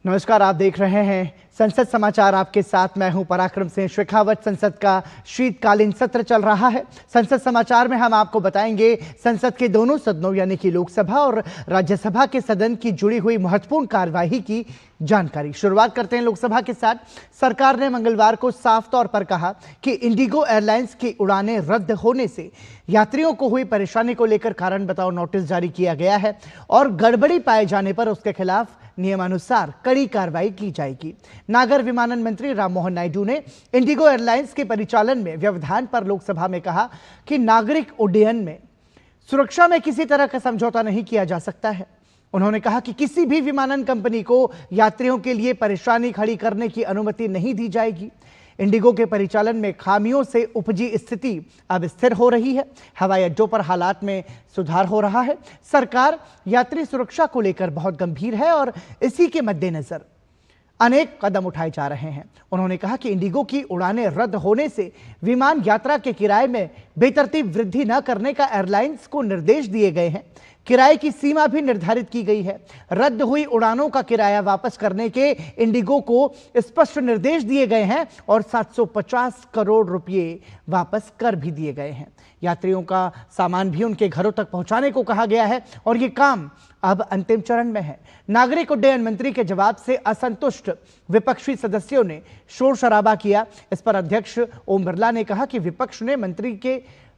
नमस्कार, आप देख रहे हैं संसद समाचार। आपके साथ मैं हूं पराक्रम सिंह शेखावत। संसद का शीतकालीन सत्र चल रहा है। संसद समाचार में हम आपको बताएंगे संसद के दोनों सदनों यानी कि लोकसभा और राज्यसभा के सदन की जुड़ी हुई महत्वपूर्ण कार्यवाही की जानकारी। शुरुआत करते हैं लोकसभा के साथ। सरकार ने मंगलवार को साफ तौर पर कहा कि इंडिगो एयरलाइंस की उड़ानें रद्द होने से यात्रियों को हुई परेशानी को लेकर कारण बताओ नोटिस जारी किया गया है और गड़बड़ी पाए जाने पर उसके खिलाफ नियमानुसार कड़ी कार्रवाई की जाएगी। नागर विमानन मंत्री राममोहन नायडू ने इंडिगो एयरलाइंस के परिचालन में व्यवधान पर लोकसभा में कहा कि नागरिक उड्डयन में सुरक्षा में किसी तरह का समझौता नहीं किया जा सकता है। उन्होंने कहा कि किसी भी विमानन कंपनी को यात्रियों के लिए परेशानी खड़ी करने की अनुमति नहीं दी जाएगी। इंडिगो के परिचालन में खामियों से उपजी स्थिति अब स्थिर हो रही है। हवाई अड्डों पर हालात में सुधार हो रहा है। सरकार यात्री सुरक्षा को लेकर बहुत गंभीर है और इसी के मद्देनजर अनेक कदम उठाए जा रहे हैं। उन्होंने कहा कि इंडिगो की उड़ानें रद्द होने से विमान यात्रा के किराए में बेतरतीब वृद्धि न करने का एयरलाइंस को निर्देश दिए गए हैं। किराए की सीमा भी निर्धारित की गई है। रद्द हुई उड़ानों का किराया वापस करने के इंडिगो को स्पष्ट निर्देश दिए गए हैं और 750 करोड़ रुपए वापस कर भी दिए गए हैं। यात्रियों का सामान भी उनके घरों तक पहुंचाने को कहा गया है और ये काम अब अंतिम चरण में है। नागरिक उड्डयन मंत्री के जवाब से असंतुष्ट विपक्षी सदस्यों ने शोर शराबा किया। इस पर अध्यक्ष ओम बिरला ने कहा कि विपक्ष ने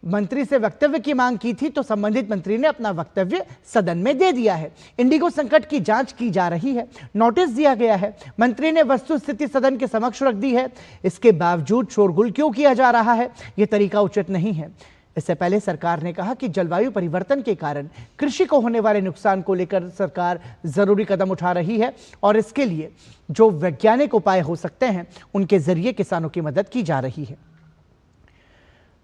मंत्री से वक्तव्य की मांग की थी तो संबंधित मंत्री ने अपना वक्तव्य सदन में दे दिया है। इंडिगो संकट की जांच की जा रही है, नोटिस दिया गया है। मंत्री ने वस्तुस्थिति सदन के समक्ष रख दी है। इसके बावजूद शोरगुल क्यों किया जा रहा है, यह तरीका उचित नहीं है। इससे पहले सरकार ने कहा कि जलवायु परिवर्तन के कारण कृषि को होने वाले नुकसान को लेकर सरकार जरूरी कदम उठा रही है और इसके लिए जो वैज्ञानिक उपाय हो सकते हैं उनके जरिए किसानों की मदद की जा रही है।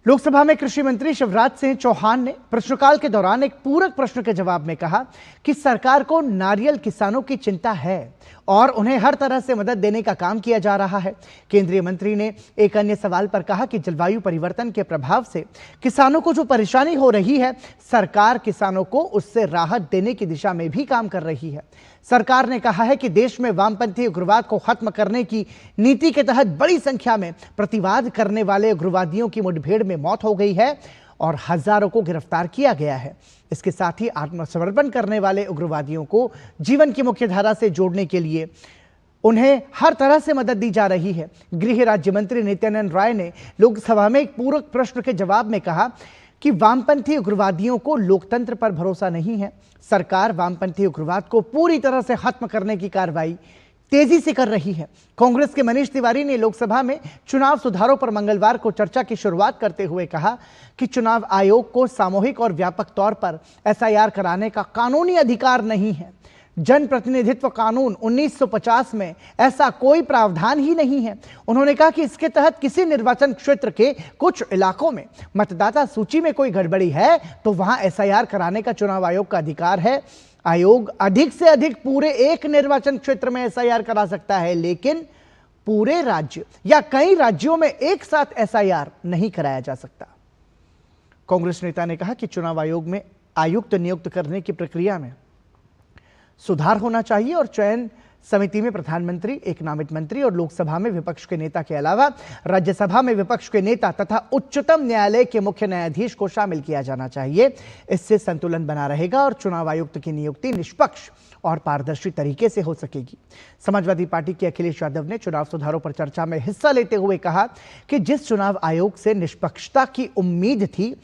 लोकसभा में कृषि मंत्री शिवराज सिंह चौहान ने प्रश्नकाल के दौरान एक पूरक प्रश्न के जवाब में कहा कि सरकार को नारियल किसानों की चिंता है और उन्हें हर तरह से मदद देने का काम किया जा रहा है। केंद्रीय मंत्री ने एक अन्य सवाल पर कहा कि जलवायु परिवर्तन के प्रभाव से किसानों को जो परेशानी हो रही है, सरकार किसानों को उससे राहत देने की दिशा में भी काम कर रही है। सरकार ने कहा है कि देश में वामपंथी उग्रवाद को खत्म करने की नीति के तहत बड़ी संख्या में प्रतिवाद करने वाले उग्रवादियों की मुठभेड़ में मौत हो गई है और हजारों को गिरफ्तार किया गया है। इसके साथ ही आत्मसमर्पण करने वाले उग्रवादियों को जीवन की मुख्यधारा से जोड़ने के लिए उन्हें हर तरह से मदद दी जा रही है। गृह राज्य मंत्री नित्यानंद राय ने लोकसभा में एक पूरक प्रश्न के जवाब में कहा कि वामपंथी उग्रवादियों को लोकतंत्र पर भरोसा नहीं है। सरकार वामपंथी उग्रवाद को पूरी तरह से खत्म करने की कार्रवाई तेजी से कर रही है। कांग्रेस के मनीष तिवारी ने लोकसभा में चुनाव सुधारों पर मंगलवार को चर्चा की शुरुआत करते हुए कहा कि चुनाव आयोग को सामूहिक और व्यापक तौर पर एसआईआर कराने का कानूनी अधिकार नहीं है। जन प्रतिनिधित्व कानून 1950 में ऐसा कोई प्रावधान ही नहीं है। उन्होंने कहा कि इसके तहत किसी निर्वाचन क्षेत्र के कुछ इलाकों में मतदाता सूची में कोई गड़बड़ी है तो वहां एसआईआर कराने का चुनाव आयोग का अधिकार है। आयोग अधिक से अधिक पूरे एक निर्वाचन क्षेत्र में एसआईआर करा सकता है, लेकिन पूरे राज्य या कई राज्यों में एक साथ एसआईआर नहीं कराया जा सकता। कांग्रेस नेता ने कहा कि चुनाव आयोग में आयुक्त नियुक्त करने की प्रक्रिया में सुधार होना चाहिए और चयन समिति में प्रधानमंत्री, एक नामित मंत्री और लोकसभा में विपक्ष के नेता के अलावा राज्यसभा में विपक्ष के नेता तथा उच्चतम न्यायालय के मुख्य न्यायाधीश को शामिल किया जाना चाहिए। इससे संतुलन बना रहेगा और चुनाव आयुक्त की नियुक्ति निष्पक्ष और पारदर्शी तरीके से हो सकेगी। समाजवादी पार्टी के अखिलेश यादव ने चुनाव सुधारों पर चर्चा में हिस्सा लेते हुए कहा कि जिस चुनाव आयोग से निष्पक्षता की उम्मीद थी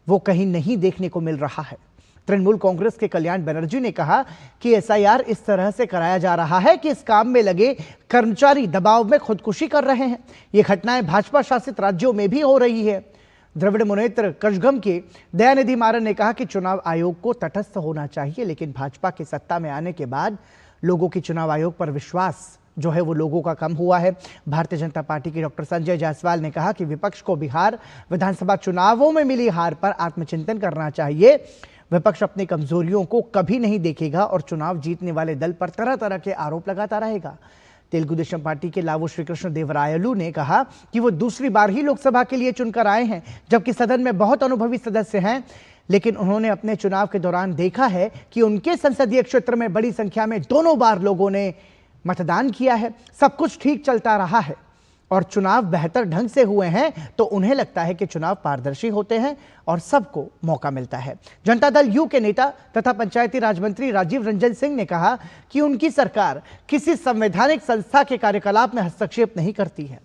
वो कहीं नहीं देखने को मिल रहा है। तृणमूल कांग्रेस के कल्याण बनर्जी ने कहा कि एसआईआर इस तरह से कराया जा रहा है कि इस काम में लगे कर्मचारी दबाव में खुदकुशी कर रहे हैं। ये घटनाएं भाजपा शासित राज्यों में भी हो रही है। द्रविड़ मुनेत्र कषगम के दयानिधि मारन ने कहा कि चुनाव आयोग को तटस्थ होना चाहिए, लेकिन भाजपा के सत्ता में आने के बाद लोगों की चुनाव आयोग पर विश्वास जो है वो लोगों का कम हुआ है। भारतीय जनता पार्टी के डॉक्टर संजय जायसवाल ने कहा कि विपक्ष को बिहार विधानसभा चुनावों में मिली हार पर आत्मचिंतन करना चाहिए। विपक्ष अपनी कमजोरियों को कभी नहीं देखेगा और चुनाव जीतने वाले दल पर तरह तरह के आरोप लगाता रहेगा। तेलुगु देशम पार्टी के लावू श्रीकृष्ण देवरायलू ने कहा कि वो दूसरी बार ही लोकसभा के लिए चुनकर आए हैं, जबकि सदन में बहुत अनुभवी सदस्य हैं, लेकिन उन्होंने अपने चुनाव के दौरान देखा है कि उनके संसदीय क्षेत्र में बड़ी संख्या में दोनों बार लोगों ने मतदान किया है, सब कुछ ठीक चलता रहा है और चुनाव बेहतर ढंग से हुए हैं तो उन्हें लगता है कि चुनाव पारदर्शी होते हैं और सबको मौका मिलता है। जनता दल यू के नेता तथा पंचायती राज मंत्री राजीव रंजन सिंह ने कहा कि उनकी सरकार किसी संवैधानिक संस्था के कार्यकलाप में हस्तक्षेप नहीं करती है।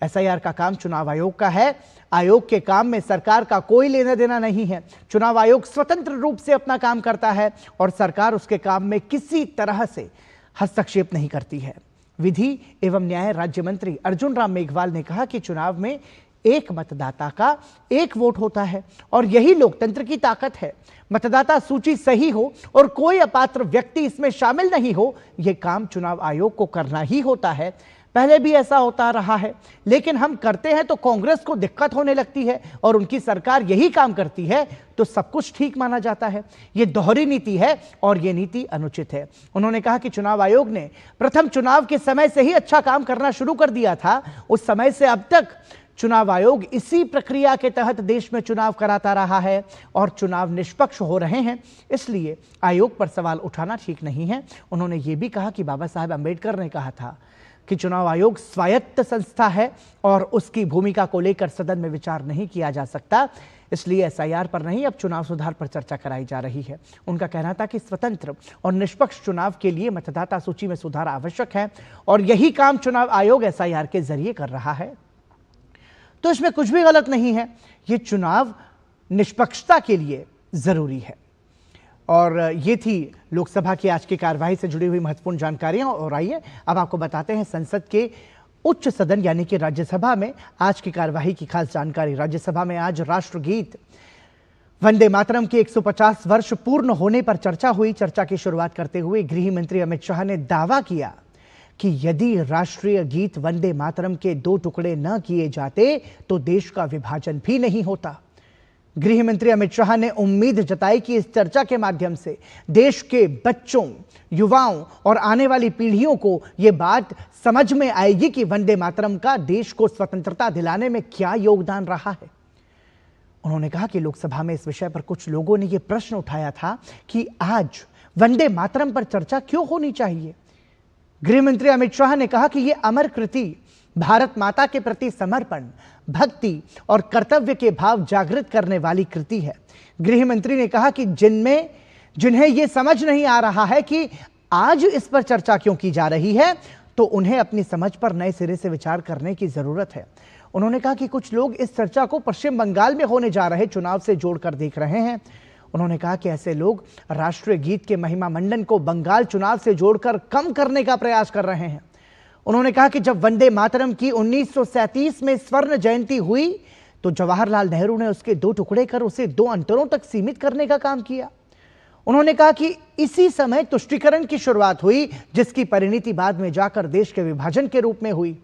एसआईआर का काम चुनाव आयोग का है। आयोग के काम में सरकार का कोई लेना देना नहीं है। चुनाव आयोग स्वतंत्र रूप से अपना काम करता है और सरकार उसके काम में किसी तरह से हस्तक्षेप नहीं करती है। विधि एवं न्याय राज्य मंत्री अर्जुन राम मेघवाल ने कहा कि चुनाव में एक मतदाता का एक वोट होता है और यही लोकतंत्र की ताकत है। मतदाता सूची सही हो और कोई अपात्र व्यक्ति इसमें शामिल नहीं हो, यह काम चुनाव आयोग को करना ही होता है। पहले भी ऐसा होता रहा है, लेकिन हम करते हैं तो कांग्रेस को दिक्कत होने लगती है और उनकी सरकार यही काम करती है तो सब कुछ ठीक माना जाता है। यह दोहरी नीति है और यह नीति अनुचित है। उन्होंने कहा कि चुनाव आयोग ने प्रथम चुनाव के समय से ही अच्छा काम करना शुरू कर दिया था। उस समय से अब तक चुनाव आयोग इसी प्रक्रिया के तहत देश में चुनाव कराता रहा है और चुनाव निष्पक्ष हो रहे हैं, इसलिए आयोग पर सवाल उठाना ठीक नहीं है। उन्होंने ये भी कहा कि बाबा साहेब अंबेडकर ने कहा था कि चुनाव आयोग स्वायत्त संस्था है और उसकी भूमिका को लेकर सदन में विचार नहीं किया जा सकता, इसलिए एसआईआर पर नहीं अब चुनाव सुधार पर चर्चा कराई जा रही है। उनका कहना था कि स्वतंत्र और निष्पक्ष चुनाव के लिए मतदाता सूची में सुधार आवश्यक है और यही काम चुनाव आयोग एसआईआर के जरिए कर रहा है। तो इसमें कुछ भी गलत नहीं है, ये चुनाव निष्पक्षता के लिए जरूरी है। और ये थी लोकसभा की आज की कार्यवाही से जुड़ी हुई महत्वपूर्ण जानकारियां। और आइए अब आपको बताते हैं संसद के उच्च सदन यानी कि राज्यसभा में आज की कार्यवाही की खास जानकारी। राज्यसभा में आज राष्ट्रगीत वंदे मातरम के 150 वर्ष पूर्ण होने पर चर्चा हुई। चर्चा की शुरुआत करते हुए गृह मंत्री अमित शाह ने दावा किया कि यदि राष्ट्रीय गीत वंदे मातरम के 2 टुकड़े न किए जाते तो देश का विभाजन भी नहीं होता। गृह मंत्री अमित शाह ने उम्मीद जताई कि इस चर्चा के माध्यम से देश के बच्चों, युवाओं और आने वाली पीढ़ियों को यह बात समझ में आएगी कि वंदे मातरम का देश को स्वतंत्रता दिलाने में क्या योगदान रहा है। उन्होंने कहा कि लोकसभा में इस विषय पर कुछ लोगों ने यह प्रश्न उठाया था कि आज वंदे मातरम पर चर्चा क्यों होनी चाहिए। गृह मंत्री अमित शाह ने कहा कि यह अमर कृति भारत माता के प्रति समर्पण, भक्ति और कर्तव्य के भाव जागृत करने वाली कृति है। गृह मंत्री ने कहा कि जिन्हें यह समझ नहीं आ रहा है कि आज इस पर चर्चा क्यों की जा रही है, तो उन्हें अपनी समझ पर नए सिरे से विचार करने की जरूरत है। उन्होंने कहा कि कुछ लोग इस चर्चा को पश्चिम बंगाल में होने जा रहे चुनाव से जोड़कर देख रहे हैं। उन्होंने कहा कि ऐसे लोग राष्ट्रीय गीत के महिमा मंडन को बंगाल चुनाव से जोड़कर कम करने का प्रयास कर रहे हैं। उन्होंने कहा कि जब वंदे मातरम की 1937 में स्वर्ण जयंती हुई तो जवाहरलाल नेहरू ने उसके 2 टुकड़े कर उसे 2 अंतरों तक सीमित करने का काम किया। उन्होंने कहा कि इसी समय तुष्टीकरण की शुरुआत हुई, जिसकी परिणति बाद में जाकर देश के विभाजन के रूप में हुई।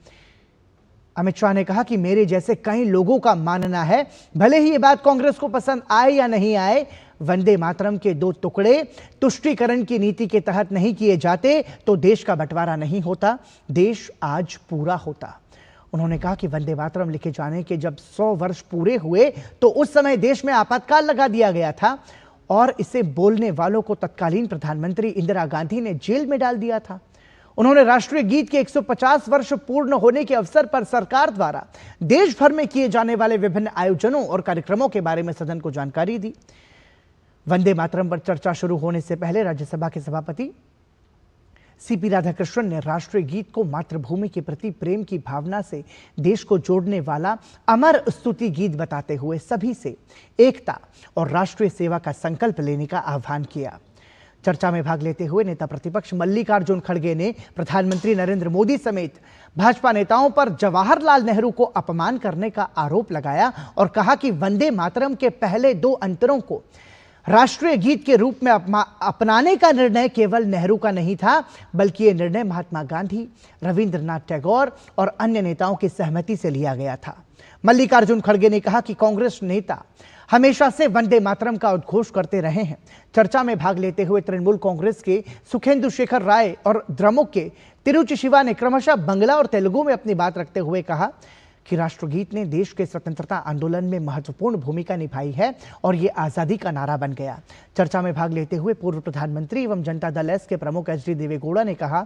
अमित शाह ने कहा कि मेरे जैसे कई लोगों का मानना है, भले ही ये बात कांग्रेस को पसंद आए या नहीं आए, वंदे मातरम के 2 टुकड़े तुष्टीकरण की नीति के तहत नहीं किए जाते तो देश का बंटवारा नहीं होता, देश आज पूरा होता। उन्होंने कहा कि वंदे मातरम लिखे जाने के जब 100 वर्ष पूरे हुए तो उस समय देश में आपातकाल लगा दिया गया था और इसे बोलने वालों को तत्कालीन प्रधानमंत्री इंदिरा गांधी ने जेल में डाल दिया था। उन्होंने राष्ट्रीय गीत के 150 वर्ष पूर्ण होने के अवसर पर सरकार द्वारा देश भर में किए जाने वाले विभिन्न आयोजनों और कार्यक्रमों के बारे में सदन को जानकारी दी। वंदे मातरम पर चर्चा शुरू होने से पहले राज्यसभा के सभापति सीपी राधाकृष्णन ने राष्ट्रीय गीत को मातृभूमि के प्रति प्रेम की भावना से देश को जोड़ने वाला अमर स्तुति गीत बताते हुए सभी से एकता और राष्ट्रीय सेवा का संकल्प लेने का आह्वान किया। चर्चा में भाग लेते हुए नेता प्रतिपक्ष मल्लिकार्जुन खड़गे ने प्रधानमंत्री नरेंद्र मोदी समेत भाजपा नेताओं पर जवाहरलाल नेहरू को अपमान करने का आरोप लगाया और कहा कि वंदे मातरम के पहले 2 अंतरों को राष्ट्रीय गीत के रूप में अपनाने का निर्णय केवल नेहरू का नहीं था, बल्कि ये निर्णय महात्मा गांधी, रविंद्रनाथ टैगोर और अन्य नेताओं की सहमति से लिया गया था। मल्लिकार्जुन खड़गे ने कहा कि कांग्रेस नेता हमेशा से वंदे मातरम का उद्घोष करते रहे हैं। चर्चा में भाग लेते हुए तृणमूल कांग्रेस के सुखेंदु शेखर राय और द्रमुक के तिरुचि शिवा ने क्रमशः बंगला और तेलुगु में अपनी बात रखते हुए कहा कि राष्ट्रगीत ने देश के स्वतंत्रता आंदोलन में महत्वपूर्ण भूमिका निभाई है और ये आजादी का नारा बन गया। चर्चा में भाग लेते हुए पूर्व प्रधानमंत्री एवं जनता दल एस के प्रमुख एच डी देवेगौड़ा ने कहा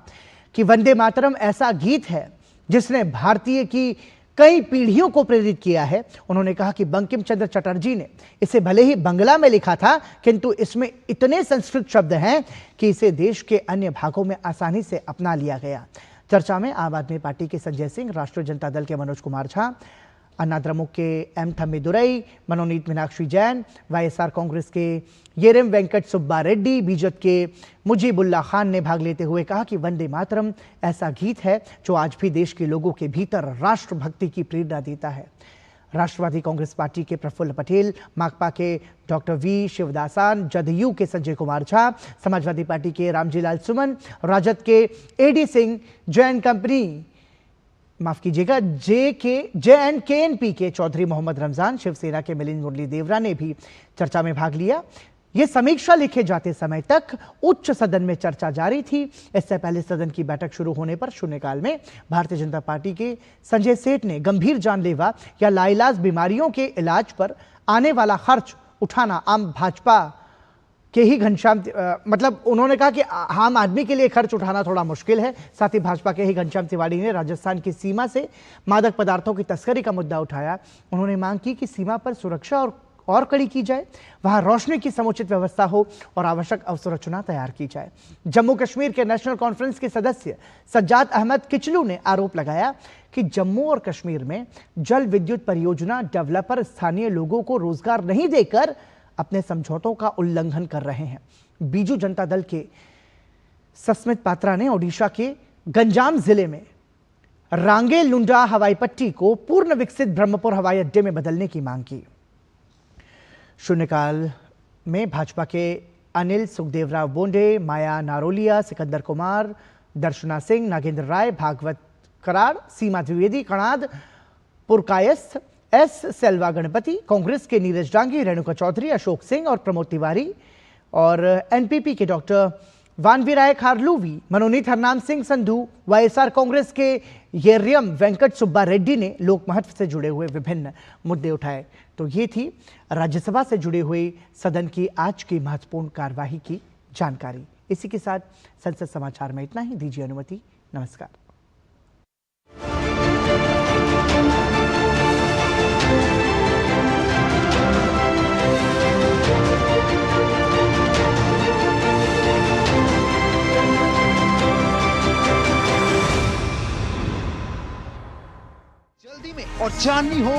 कि वंदे मातरम ऐसा गीत है जिसने भारतीय की कई पीढ़ियों को प्रेरित किया है। उन्होंने कहा कि बंकिम चंद्र चटर्जी ने इसे भले ही बंगला में लिखा था, किंतु इसमें इतने संस्कृत शब्द हैं कि इसे देश के अन्य भागों में आसानी से अपना लिया गया। चर्चा में आम आदमी पार्टी के संजय सिंह, राष्ट्रीय जनता दल के मनोज कुमार झा, अन्ना द्रमुक के एम थम्मीदुरई, मनोनीत मीनाक्षी जैन, वाईएसआर कांग्रेस के येरेम वेंकट सुब्बा रेड्डी, बीजेपी के मुजीबुल्ला खान ने भाग लेते हुए कहा कि वंदे मातरम ऐसा गीत है जो आज भी देश के लोगों के भीतर राष्ट्रभक्ति की प्रेरणा देता है। राष्ट्रवादी कांग्रेस पार्टी के प्रफुल्ल पटेल, माकपा के डॉक्टर वी शिवदासान, जदयू के संजय कुमार झा, समाजवादी पार्टी के रामजीलाल सुमन, राजद के एडी सिंह, JNKNP के चौधरी मोहम्मद रमजान, शिवसेना के मिलिंद मुरली देवरा ने भी चर्चा में भाग लिया। ये समीक्षा लिखे जाते समय तक उच्च सदन में चर्चा जारी थी। इससे पहले सदन की बैठक शुरू होने पर शून्यकाल में भारतीय जनता पार्टी के संजय सेठ ने गंभीर जानलेवा या लाइलाज बीमारियों के इलाज पर आने वाला खर्च उठाना आम भाजपा के ही मतलब उन्होंने कहा कि आम आदमी के लिए खर्च उठाना थोड़ा मुश्किल है। साथ ही भाजपा के ही घनश्याम तिवारी ने राजस्थान की सीमा से मादक पदार्थों की तस्करी का मुद्दा उठाया। उन्होंने मांग की कि सीमा पर सुरक्षा और कड़ी की जाए, वहां रोशनी की समुचित व्यवस्था हो और आवश्यक अवसंरचना तैयार की जाए। जम्मू कश्मीर के नेशनल कॉन्फ्रेंस के सदस्य सज्जाद अहमद किचलू ने आरोप लगाया कि जम्मू और कश्मीर में जल विद्युत परियोजना डेवलपर स्थानीय लोगों को रोजगार नहीं देकर अपने समझौतों का उल्लंघन कर रहे हैं। बीजू जनता दल के सस्मित पात्रा ने ओडिशा के गंजाम जिले में रांगे लुंडा हवाई पट्टी को पूर्ण विकसित ब्रह्मपुर हवाई अड्डे में बदलने की मांग की। शून्यकाल में भाजपा के अनिल सुखदेवराव बोंडे, माया नारोलिया, सिकंदर कुमार, दर्शना सिंह, नागेंद्र राय, भागवत करार, सीमा द्विवेदी, कणाद पुरकायस्थ, एस सेल्वा गणपति, कांग्रेस के नीरज डांगी, रेणुका चौधरी, अशोक सिंह और प्रमोद तिवारी और एनपीपी के डॉक्टर वानवीराय खारलूवी, मनोनीत हरनाम सिंह संधू, वाईएसआर कांग्रेस के येरियम वेंकट सुब्बा रेड्डी ने लोक महत्व से जुड़े हुए विभिन्न मुद्दे उठाए। तो ये थी राज्यसभा से जुड़ी हुई सदन की आज की महत्वपूर्ण कार्यवाही की जानकारी। इसी के साथ संसद समाचार में इतना ही। दीजिए अनुमति। नमस्कार। जल्दी में और चांदनी हो